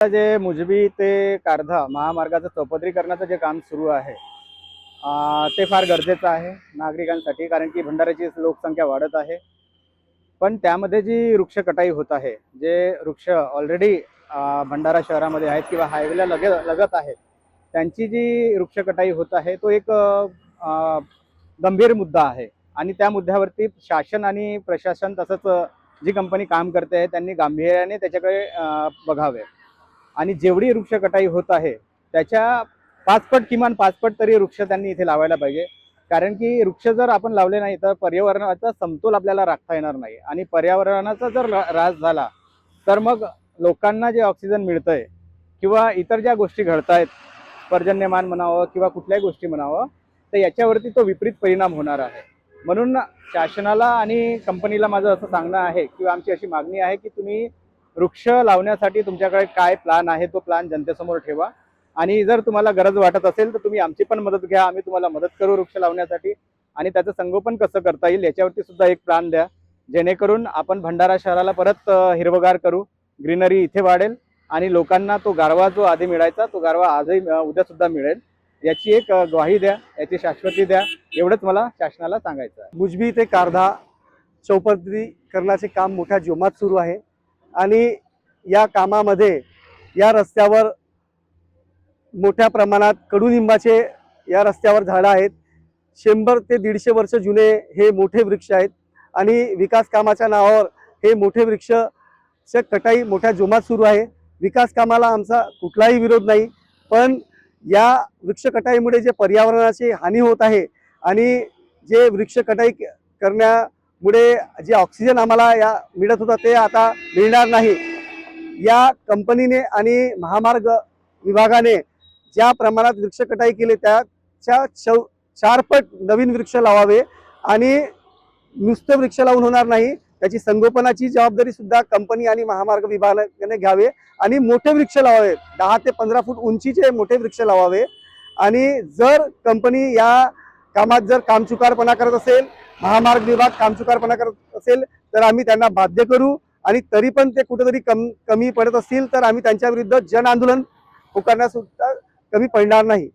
जे मुजबी ते कारधा महामार्गाचं चौपदरीकरणाचं जे काम सुरू आहे ते फार गरजेचं आहे नागरिकांसाठी, कारण की भंडाऱ्याची लोकसंख्या वाढत आहे. पण त्यामध्ये जी वृक्ष कटाई होत आहे, जे वृक्ष ऑलरेडी भंडारा शहरामध्ये आहेत किंवा हायवेला लगत आहेत, त्यांची जी वृक्ष कटाई होत आहे तो एक गंभीर मुद्दा आहे. आणि त्या मुद्द्यावरती शासन आणि प्रशासन तसंच जी कंपनी काम करते आहे त्यांनी गांभीर्याने त्याच्याकडे बघावे. आणि जेवढी वृक्ष कटाई होत आहे त्याच्या किमान 5 पट तरी वृक्ष त्यांनी इथे लावायला पाहिजे. कारण की वृक्ष जर आपण लावले नाही तर पर्यावरणाचा समतोल आपल्याला राखता येणार नाही. आणि पर्यावरणाचा जर ऱ्हास झाला तर मग लोकांना जे ऑक्सिजन मिळतंय किंवा इतर ज्या गोष्टी घडतायत, पर्जन्यमान म्हणावं किंवा कुठल्याही गोष्टी म्हणावं, तर याच्यावरती तो विपरीत परिणाम होणार आहे. म्हणून शासनाला आणि कंपनीला माझं असं सांगणं आहे किंवा आमची अशी मागणी आहे की तुम्ही वृक्ष लावण्यासाठी तुमच्याकडे काय प्लॅन आहे तो प्लॅन जनतेसमोर ठेवा. आणि जर तुम्हाला गरज वाटत असेल तर तुम्ही आमची पण मदत घ्या, आम्ही तुम्हाला मदत करू वृक्ष लावण्यासाठी. आणि त्याचं संगोपन कसं करता येईल याच्यावरती सुद्धा एक प्लॅन द्या, जेणेकरून आपण भंडारा शहराला परत हिरवगार करू, ग्रीनरी इथे वाढेल आणि लोकांना तो गारवा जो आधी मिळायचा तो गारवा आजही उद्या सुद्धा मिळेल. याची एक ग्वाही द्या, याची शाश्वती द्या, एवढंच मला शासनाला सांगायचं आहे. मुजबी ते कारधा चौपदरीकरणाचे काम मोठ्या जोमात सुरू आहे आणि या कामामध्ये या रस्त्यावर मोठ्या प्रमाणात कडुनिंबाचे या रस्त्यावर झाडं आहेत. 100 ते 150 वर्ष जुने हे मोठे वृक्ष आहेत आणि विकास कामाच्या नावावर हे मोठे वृक्ष कटाई मोठ्या जोमात सुरू आहे. विकास कामाला आमचा कुठलाही विरोध नाही, पण या वृक्ष कटाईमुळे जे पर्यावरणाची हानी होत आहे आणि जे वृक्ष कटाई करण्यामुळे जे ऑक्सिजन आम्हाला या मिळत होता ते आता मिळणार नाही. या कंपनीने आणि महामार्ग विभागाने ज्या प्रमाणात वृक्ष कटाई केली त्याच्या 4 पट नवीन वृक्ष लावावे. आणि नुसतं वृक्ष लावून होणार नाही, त्याची संगोपनाची जबाबदारी सुद्धा कंपनी आणि महामार्ग विभागाने घ्यावे आणि मोठे वृक्ष लावावे, 10 ते 15 फूट उंचीचे मोठे वृक्ष लावावे. आणि जर कंपनी या कामात जर कामचुकारपणा करत असेल, महामार्ग विभाग कामचुकारपणा करत असेल तर आम्ही त्यांना बाध्य करू. आणि तरी पण ते कुठेतरी कमी पडत असतील तर आम्ही त्यांच्या विरुद्ध जन आंदोलन पुकारण्यास सुद्धा कमी पडणार नाही.